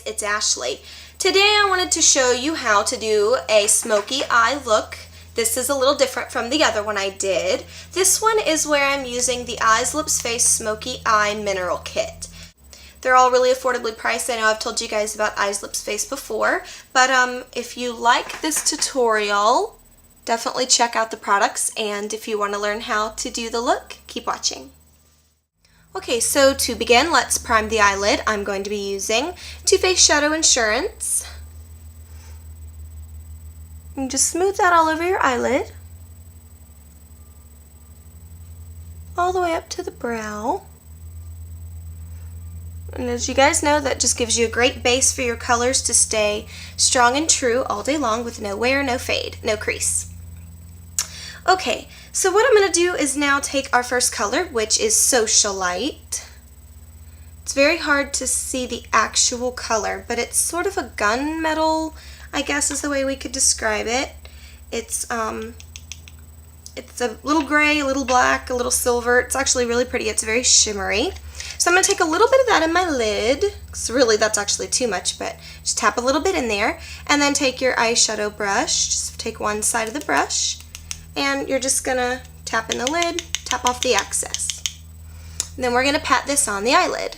It's Ashley. Today I wanted to show you how to do a smoky eye look. This is a little different from the other one I did. This one is where I'm using the Eyes, Lips, Face Smoky Eye Mineral Kit. They're all really affordably priced. I know I've told you guys about Eyes, Lips, Face before, but if you like this tutorial, definitely check out the products, and if you want to learn how to do the look, keep watching. Okay, so to begin, let's prime the eyelid. I'm going to be using Too Faced Shadow Insurance. And just smooth that all over your eyelid. All the way up to the brow. And as you guys know, that just gives you a great base for your colors to stay strong and true all day long with no wear, no fade, no crease. Okay, so what I'm going to do is now take our first color, which is Socialite. It's very hard to see the actual color, but it's sort of a gunmetal, I guess is the way we could describe it. It's a little gray, a little black, a little silver. It's actually really pretty. It's very shimmery. So I'm going to take a little bit of that in my lid, because really that's actually too much, but just tap a little bit in there, and then take your eyeshadow brush, just take one side of the brush, and you're just going to tap in the lid, tap off the excess. And then we're going to pat this on the eyelid.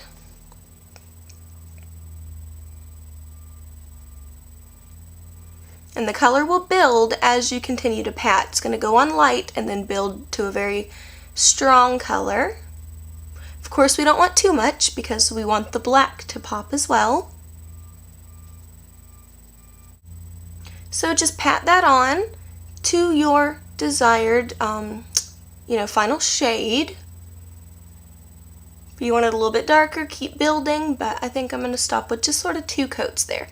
And the color will build as you continue to pat. It's going to go on light and then build to a very strong color. Of course, we don't want too much because we want the black to pop as well. So just pat that on to your desired, final shade. If you want it a little bit darker, keep building, but I think I'm going to stop with just sort of 2 coats there.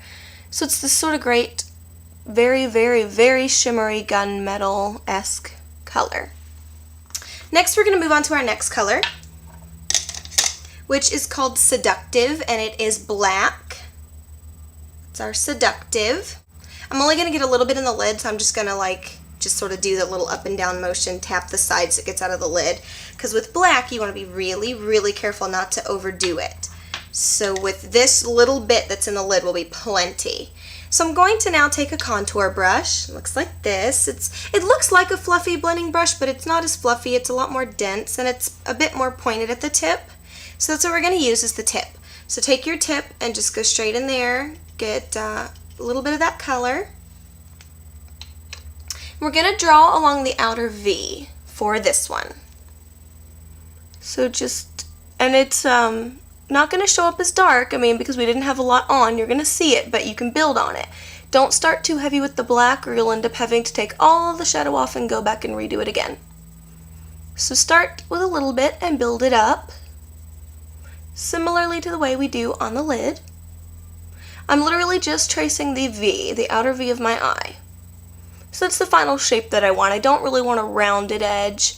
So it's this sort of great, very, very, very shimmery gunmetal-esque color. Next, we're going to move on to our next color, which is called Seductive, and it is black. It's our Seductive. I'm only going to get a little bit in the lid, so I'm just going to just sort of do the little up and down motion, tap the sides so it gets out of the lid. Because with black, you want to be really, really careful not to overdo it. So with this little bit that's in the lid will be plenty. So I'm going to now take a contour brush. It looks like this. It looks like a fluffy blending brush, but it's not as fluffy. It's a lot more dense, and it's a bit more pointed at the tip. So that's what we're going to use is the tip. So take your tip and just go straight in there. Get a little bit of that color. We're going to draw along the outer V for this one. So and it's not going to show up as dark, because we didn't have a lot on. You're going to see it, but you can build on it. Don't start too heavy with the black or you'll end up having to take all the shadow off and go back and redo it again. So start with a little bit and build it up, similarly to the way we do on the lid. I'm literally just tracing the V, the outer V of my eye. So that's the final shape that I want. I don't really want a rounded edge,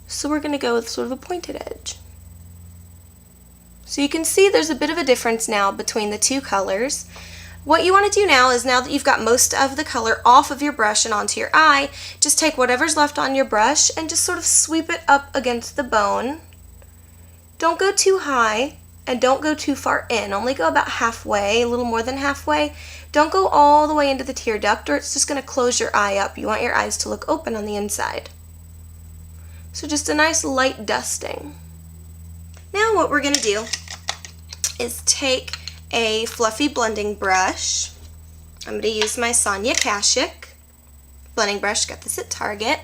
so we're going to go with sort of a pointed edge. So you can see there's a bit of a difference now between the 2 colors. What you want to do now is, now that you've got most of the color off of your brush and onto your eye, just take whatever's left on your brush and just sort of sweep it up against the bone. Don't go too high and don't go too far in. Only go about halfway, a little more than halfway. Don't go all the way into the tear duct or it's just going to close your eye up. You want your eyes to look open on the inside. So just a nice light dusting. Now what we're going to do is take a fluffy blending brush. I'm going to use my Sonia Kashuk blending brush. Got this at Target.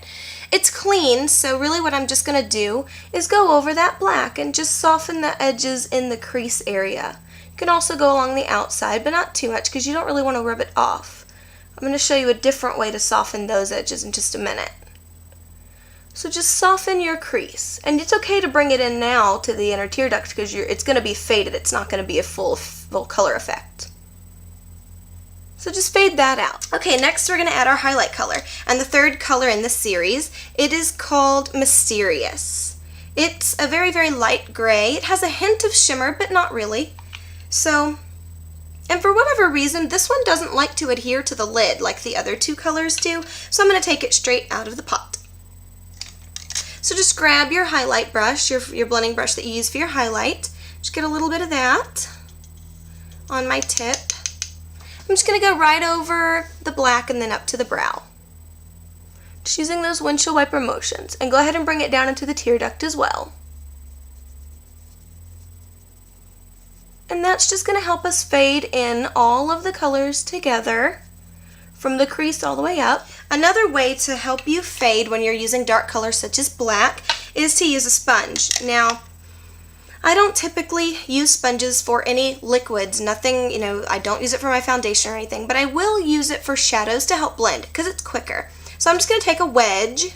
It's clean, so really what I'm just going to do is go over that black and just soften the edges in the crease area. You can also go along the outside, but not too much because you don't really want to rub it off. I'm going to show you a different way to soften those edges in just a minute. So just soften your crease, and it's okay to bring it in now to the inner tear duct because it's going to be faded. It's not going to be a full color effect. So just fade that out. Okay, next we're going to add our highlight color, and the 3rd color in the series. It is called Mysterious. It's a very, very light gray. It has a hint of shimmer, but not really. So And for whatever reason, this one doesn't like to adhere to the lid like the other two colors do, so I'm going to take it straight out of the pot. So just grab your highlight brush, your blending brush that you use for your highlight. Just get a little bit of that on my tip. I'm just going to go right over the black and then up to the brow. Just using those windshield wiper motions. And go ahead and bring it down into the tear duct as well. And that's just going to help us fade in all of the colors together from the crease all the way up. Another way to help you fade when you're using dark colors such as black is to use a sponge. Now, I don't typically use sponges for any liquids, nothing, I don't use it for my foundation or anything, but I will use it for shadows to help blend because it's quicker. So I'm just going to take a wedge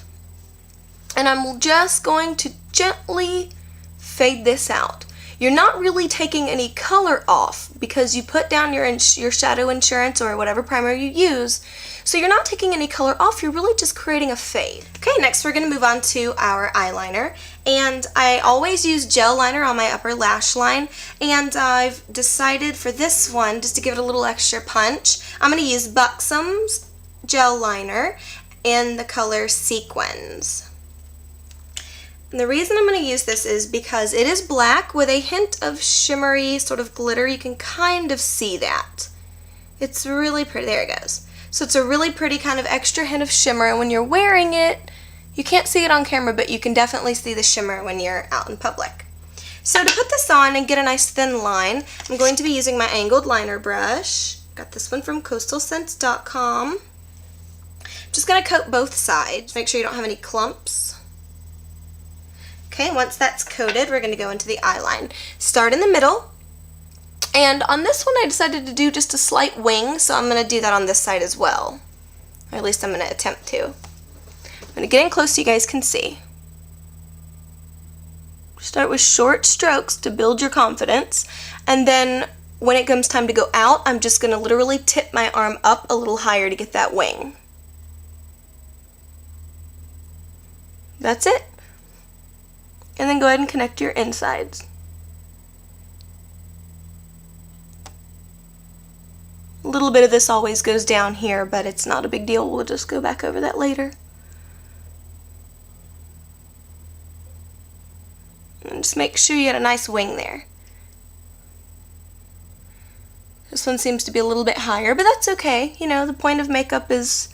and I'm just going to gently fade this out. You're not really taking any color off because you put down your shadow insurance or whatever primer you use. So you're not taking any color off, you're really just creating a fade. Okay, next we're going to move on to our eyeliner. And I always use gel liner on my upper lash line. And I've decided for this one, just to give it a little extra punch, I'm going to use Buxom's gel liner in the color Sequins. And the reason I'm going to use this is because it is black with a hint of shimmery sort of glitter. You can kind of see that. It's really pretty. There it goes. So it's a really pretty kind of extra hint of shimmer, and when you're wearing it, you can't see it on camera, but you can definitely see the shimmer when you're out in public. So to put this on and get a nice thin line, I'm going to be using my angled liner brush. Got this one from coastalscents.com. Just going to coat both sides. Make sure you don't have any clumps. Okay, once that's coated, we're going to go into the eyeline. Start in the middle, and on this one I decided to do just a slight wing, so I'm going to do that on this side as well. Or at least I'm going to attempt to. I'm going to get in close so you guys can see. Start with short strokes to build your confidence, and then when it comes time to go out, I'm just going to literally tip my arm up a little higher to get that wing. That's it. And then go ahead and connect your insides. A little bit of this always goes down here, but it's not a big deal. We'll just go back over that later. And just make sure you get a nice wing there. This one seems to be a little bit higher, but that's okay. The point of makeup is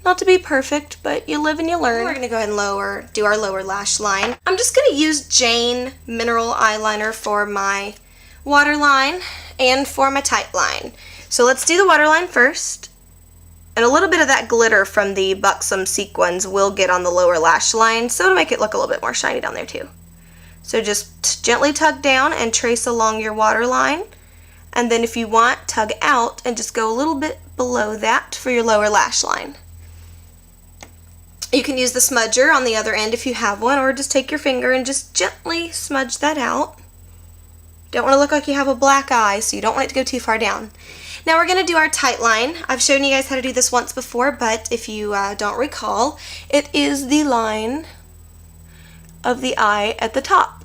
not to be perfect, but you live and you learn. We're going to go ahead and do our lower lash line. I'm just going to use Jane Mineral Eyeliner for my waterline and for my tight line. So let's do the waterline first. And a little bit of that glitter from the Buxom Sequins will get on the lower lash line, so to make it look a little bit more shiny down there too. So just gently tug down and trace along your waterline. And then if you want, tug out and just go a little bit below that for your lower lash line. You can use the smudger on the other end if you have one, or just take your finger and just gently smudge that out. Don't want to look like you have a black eye, so you don't want it to go too far down. Now we're going to do our tight line. I've shown you guys how to do this once before, but if you don't recall, it is the line of the eye at the top.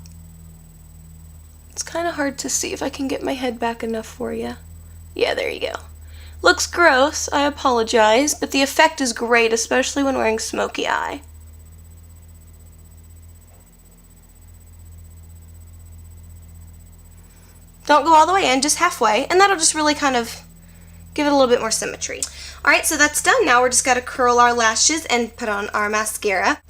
It's kind of hard to see if I can get my head back enough for you. Yeah, there you go. Looks gross, I apologize, but the effect is great, especially when wearing smoky eye. Don't go all the way in, just halfway, and that'll just really kind of give it a little bit more symmetry. Alright, so that's done. Now we're just got to curl our lashes and put on our mascara.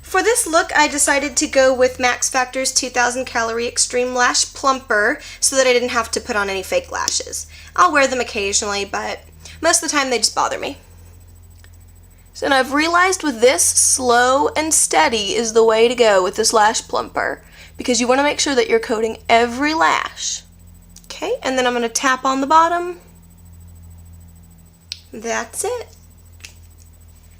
For this look, I decided to go with Max Factor's 2000 Calorie Extreme Lash Plumper so that I didn't have to put on any fake lashes. I'll wear them occasionally, but most of the time they just bother me. So now I've realized with this, slow and steady is the way to go with this lash plumper, because you want to make sure that you're coating every lash. Okay, and then I'm going to tap on the bottom. That's it.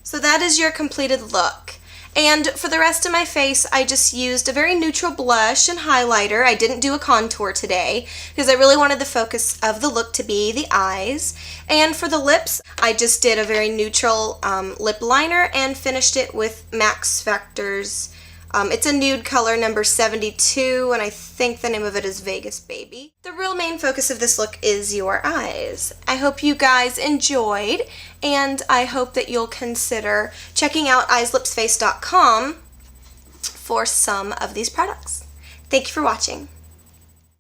So that is your completed look. And for the rest of my face, I just used a very neutral blush and highlighter. I didn't do a contour today because I really wanted the focus of the look to be the eyes. And for the lips, I just did a very neutral lip liner and finished it with Max Factor's It's a nude color, number 72, and I think the name of it is Vegas Baby. The real main focus of this look is your eyes. I hope you guys enjoyed, and I hope that you'll consider checking out eyeslipsface.com for some of these products. Thank you for watching.